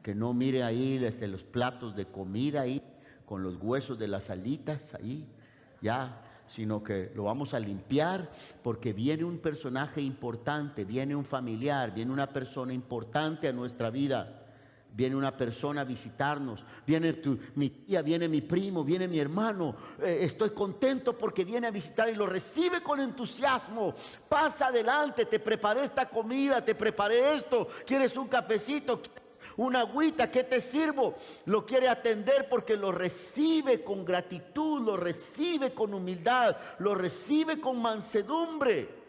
que no mire ahí desde los platos de comida ahí, con los huesos de las alitas ahí, ya, sino que lo vamos a limpiar porque viene un personaje importante, viene un familiar, viene una persona importante a nuestra vida. Viene una persona a visitarnos, viene mi tía, viene mi primo, viene mi hermano. Estoy contento porque viene a visitar y lo recibe con entusiasmo. Pasa adelante, te preparé esta comida, te preparé esto. ¿Quieres un cafecito? ¿Una agüita? ¿Qué te sirvo? Lo quiere atender porque lo recibe con gratitud, lo recibe con humildad, lo recibe con mansedumbre.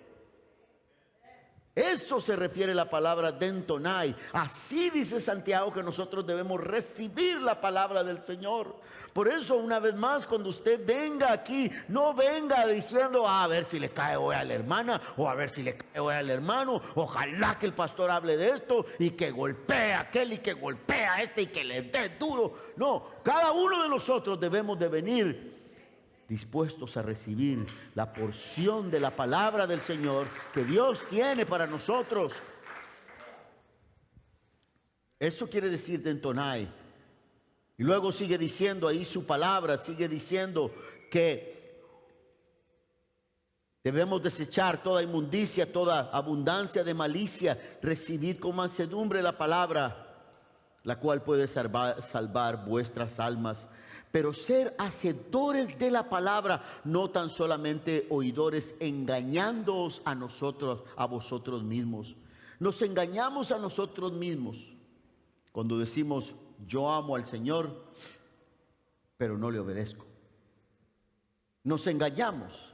Eso se refiere la palabra dentonai. Así dice Santiago que nosotros debemos recibir la palabra del Señor. Por eso, una vez más, cuando usted venga aquí, no venga diciendo a ver si le cae hoy a la hermana, o a ver si le cae hoy al hermano. Ojalá que el pastor hable de esto y que golpee a aquel y que golpee a este y que le dé duro. No, cada uno de nosotros debemos de venir dispuestos a recibir la porción de la palabra del Señor que Dios tiene para nosotros. Eso quiere decir dentonai. Y luego sigue diciendo ahí su palabra, sigue diciendo que debemos desechar toda inmundicia, toda abundancia de malicia, recibid con mansedumbre la palabra, la cual puede salvar vuestras almas. Pero ser hacedores de la palabra, no tan solamente oidores, engañándoos a nosotros, a vosotros mismos. Nos engañamos a nosotros mismos cuando decimos: yo amo al Señor, pero no le obedezco. Nos engañamos.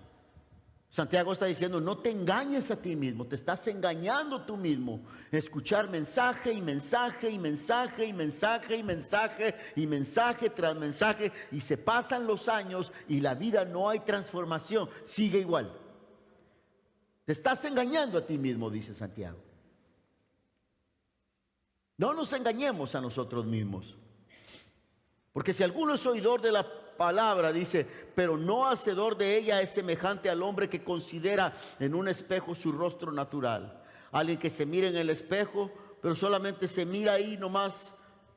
Santiago está diciendo: no te engañes a ti mismo, te estás engañando tú mismo. Escuchar mensaje y mensaje y mensaje y mensaje y mensaje y mensaje tras mensaje, y se pasan los años y la vida no hay transformación, sigue igual. Te estás engañando a ti mismo, dice Santiago. No nos engañemos a nosotros mismos, porque si alguno es oidor de la palabra, dice, pero no hacedor de ella es semejante al hombre que considera en un espejo su rostro natural. Alguien que se mira en el espejo, pero solamente se mira ahí nomás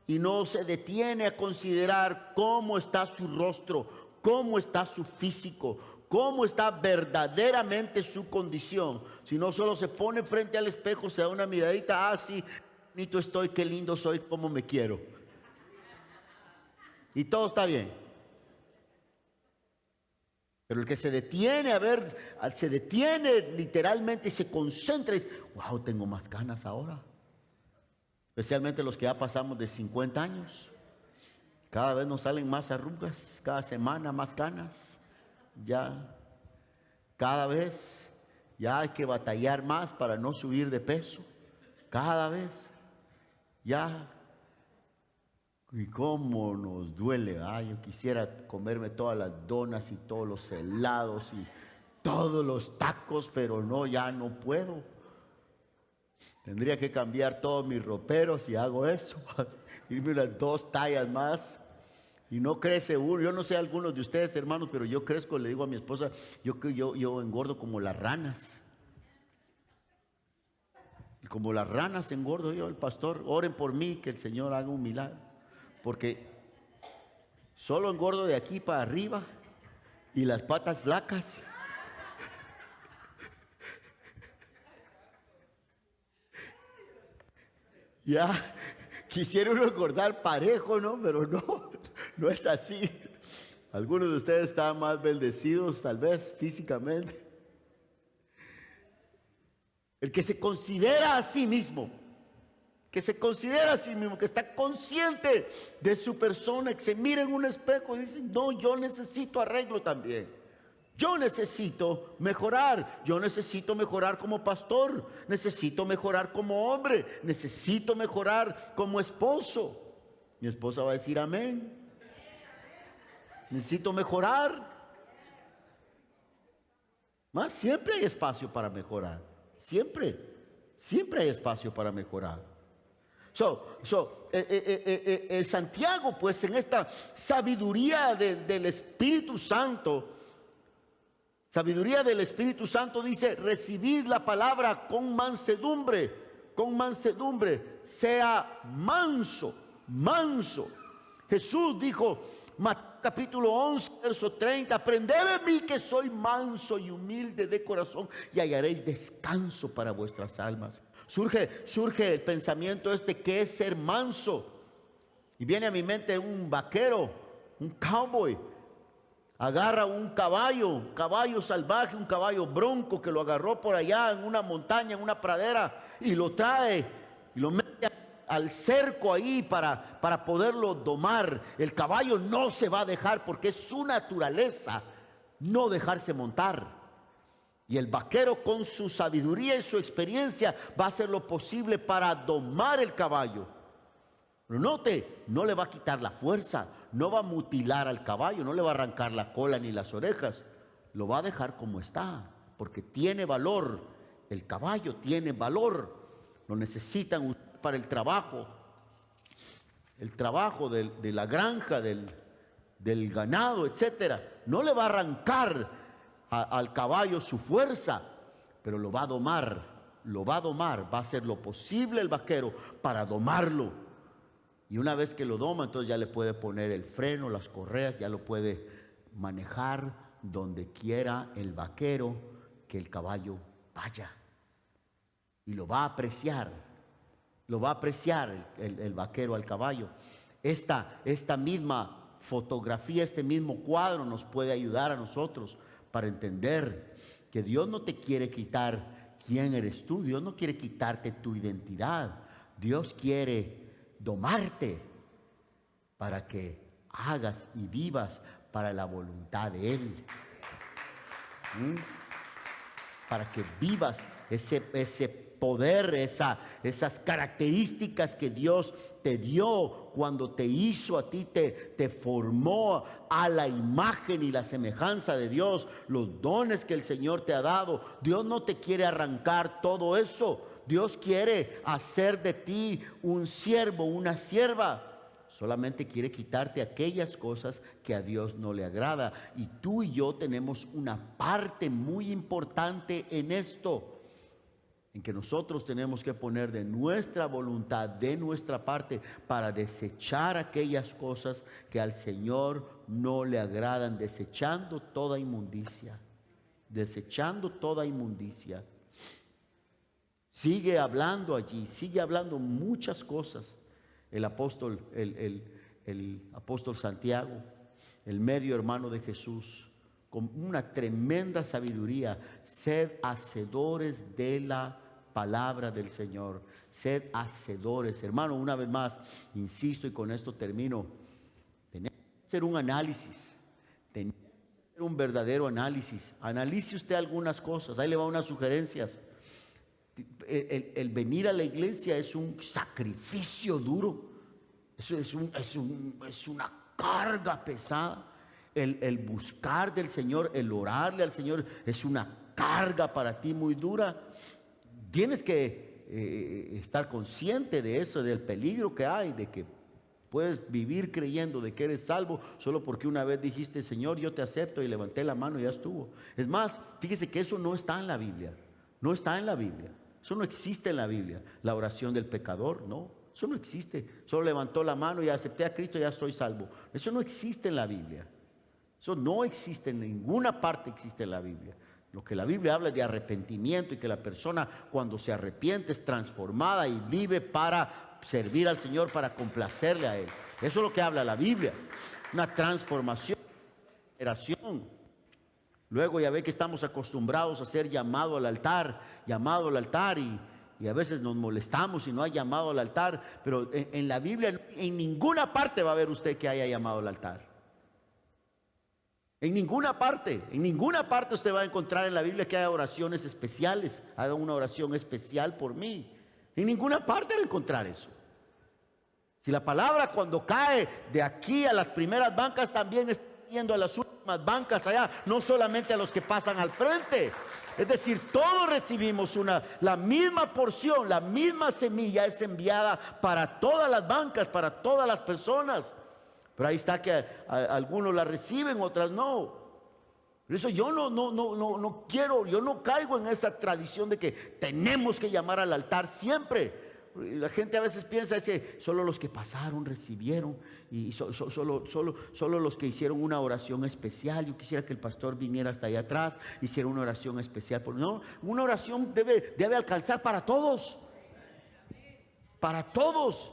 y no se detiene a considerar cómo está su rostro, cómo está su físico, cómo está verdaderamente su condición. Si no, solo se pone frente al espejo, se da una miradita, sí, bonito estoy, qué lindo soy, cómo me quiero. Y todo está bien. Pero el que se detiene a ver, se detiene literalmente y se concentra y dice, wow, tengo más ganas ahora. Especialmente los que ya pasamos de 50 años. Cada vez nos salen más arrugas, cada semana más canas. Ya, cada vez ya hay que batallar más para no subir de peso. Cada vez, ya. Y cómo nos duele. Yo quisiera comerme todas las donas y todos los helados y todos los tacos, pero no, ya no puedo. Tendría que cambiar todos mis roperos si hago eso. Irme unas 2 tallas más. Y no crece uno. Yo no sé algunos de ustedes, hermanos, pero yo crezco, le digo a mi esposa, yo engordo como las ranas. Y como las ranas engordo yo, el pastor, oren por mí, que el Señor haga un milagro. Porque solo engordo de aquí para arriba y las patas flacas. Ya quisiera uno engordar parejo, ¿no? Pero no es así. Algunos de ustedes están más bendecidos, tal vez físicamente. El que se considera a sí mismo, que está consciente de su persona, que se mira en un espejo y dice, no, yo necesito arreglo también. Yo necesito mejorar como pastor, necesito mejorar como hombre, necesito mejorar como esposo. Mi esposa va a decir amén. Necesito mejorar. Más siempre hay espacio para mejorar. Siempre hay espacio para mejorar. Santiago, pues, en esta sabiduría del Espíritu Santo, dice, recibid la palabra con mansedumbre, sea manso. Jesús dijo, capítulo 11, verso 30, aprended de mí que soy manso y humilde de corazón y hallaréis descanso para vuestras almas. Surge el pensamiento ¿qué es ser manso? Y viene a mi mente un vaquero, un cowboy. Agarra un caballo salvaje, un caballo bronco que lo agarró por allá en una montaña, en una pradera, y lo trae y lo mete al cerco ahí para poderlo domar. El caballo no se va a dejar porque es su naturaleza no dejarse montar. Y el vaquero, con su sabiduría y su experiencia, va a hacer lo posible para domar el caballo. Pero note, no le va a quitar la fuerza, no va a mutilar al caballo, no le va a arrancar la cola ni las orejas. Lo va a dejar como está, porque tiene valor. El caballo tiene valor. Lo necesitan para el trabajo de la granja, del ganado, etcétera. No le va a arrancar al caballo su fuerza, pero lo va a domar, va a hacer lo posible el vaquero para domarlo. Y una vez que lo doma, entonces ya le puede poner el freno, las correas, ya lo puede manejar donde quiera el vaquero que el caballo vaya. Y lo va a apreciar el vaquero al caballo. Esta misma fotografía, este mismo cuadro nos puede ayudar a nosotros para entender que Dios no te quiere quitar quién eres tú. Dios no quiere quitarte tu identidad. Dios quiere domarte para que hagas y vivas para la voluntad de Él. Para que vivas ese poder, esas características que Dios te dio cuando te hizo a ti, te formó a la imagen y la semejanza de Dios, los dones que el Señor te ha dado. Dios no te quiere arrancar todo eso. Dios quiere hacer de ti un siervo, una sierva. Solamente quiere quitarte aquellas cosas que a Dios no le agrada. Y tú y yo tenemos una parte muy importante en esto, en que nosotros tenemos que poner de nuestra voluntad, de nuestra parte, para desechar aquellas cosas que al Señor no le agradan, desechando toda inmundicia, desechando toda inmundicia. Sigue hablando allí, sigue hablando muchas cosas. El apóstol Santiago, el medio hermano de Jesús, con una tremenda sabiduría: sed hacedores de la palabra del Señor, sed hacedores. Hermano, una vez más, insisto y con esto termino, tenemos que hacer un análisis, tenemos que hacer un verdadero análisis. Analice usted algunas cosas, ahí le va unas sugerencias. El venir a la iglesia es un sacrificio duro, es una carga pesada. El buscar del Señor, el orarle al Señor, es una carga para ti muy dura. Tienes que estar consciente de eso, del peligro que hay, de que puedes vivir creyendo de que eres salvo solo porque una vez dijiste: Señor, yo te acepto, y levanté la mano y ya estuvo. Es más, fíjese que eso no está en la Biblia. No está en la Biblia. Eso no existe en la Biblia. La oración del pecador, no. Eso no existe. Solo levantó la mano y acepté a Cristo, ya estoy salvo. Eso no existe en la Biblia. Eso no existe en ninguna parte, existe en la Biblia. Lo que la Biblia habla es de arrepentimiento, y que la persona, cuando se arrepiente, es transformada y vive para servir al Señor, para complacerle a Él. Eso es lo que habla la Biblia. Una transformación, generación. Luego ya ve que estamos acostumbrados a ser llamado al altar, y a veces nos molestamos si no hay llamado al altar, pero en la Biblia en ninguna parte va a ver usted que haya llamado al altar. En ninguna parte usted va a encontrar en la Biblia que haya oraciones especiales: haga una oración especial por mí. En ninguna parte va a encontrar eso. Si la palabra, cuando cae de aquí a las primeras bancas, también está yendo a las últimas bancas allá, no solamente a los que pasan al frente. Es decir, todos recibimos la misma porción, la misma semilla es enviada para todas las bancas, para todas las personas. Pero ahí está que algunos la reciben, otras no. Por eso yo no quiero, yo no caigo en esa tradición de que tenemos que llamar al altar siempre. La gente a veces piensa que solo los que pasaron recibieron, y solo los que hicieron una oración especial. Yo quisiera que el pastor viniera hasta allá atrás, hiciera una oración especial. No, una oración debe alcanzar para todos. Para todos.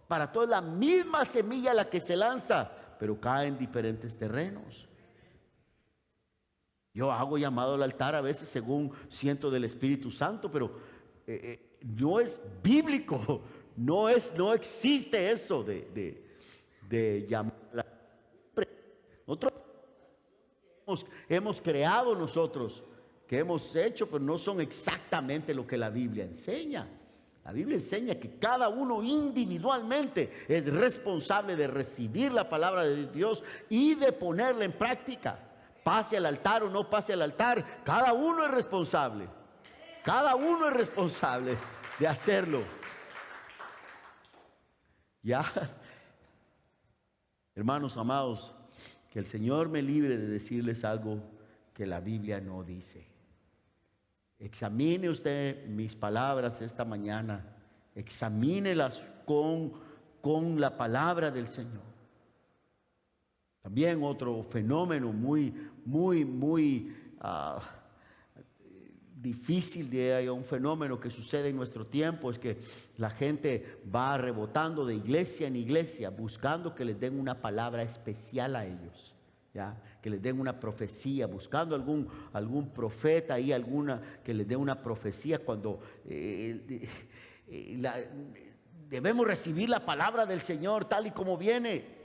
Para todos, la misma semilla la que se lanza, pero cae en diferentes terrenos. Yo hago llamado al altar a veces según siento del Espíritu Santo, pero no es bíblico, no existe eso de llamar al altar. Nosotros hemos creado nosotros, que hemos hecho, pero no son exactamente lo que la Biblia enseña. La Biblia enseña que cada uno individualmente es responsable de recibir la palabra de Dios y de ponerla en práctica. Pase al altar o no pase al altar, cada uno es responsable. Cada uno es responsable de hacerlo. Ya, hermanos amados, que el Señor me libre de decirles algo que la Biblia no dice. Examine usted mis palabras esta mañana, examínelas con la palabra del Señor. También otro fenómeno muy difícil, un fenómeno que sucede en nuestro tiempo, es que la gente va rebotando de iglesia en iglesia buscando que les den una palabra especial a ellos. ¿Ya? Que les den una profecía, buscando algún profeta ahí, que les dé una profecía, cuando debemos recibir la palabra del Señor tal y como viene.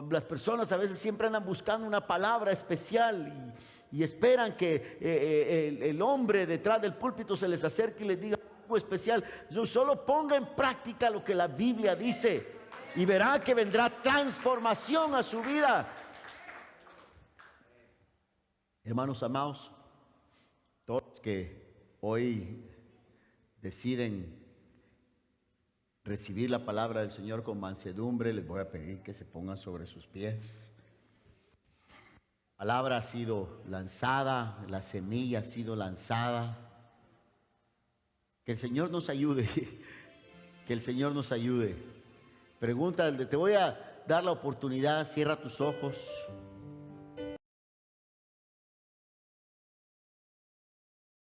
Las personas a veces siempre andan buscando una palabra especial y esperan que el hombre detrás del púlpito se les acerque y les diga algo especial. Solo ponga en práctica lo que la Biblia dice y verá que vendrá transformación a su vida. Hermanos amados, todos que hoy deciden recibir la palabra del Señor con mansedumbre, les voy a pedir que se pongan sobre sus pies. La palabra ha sido lanzada, la semilla ha sido lanzada. Que el Señor nos ayude, que el Señor nos ayude. Pregunta, te voy a dar la oportunidad, cierra tus ojos.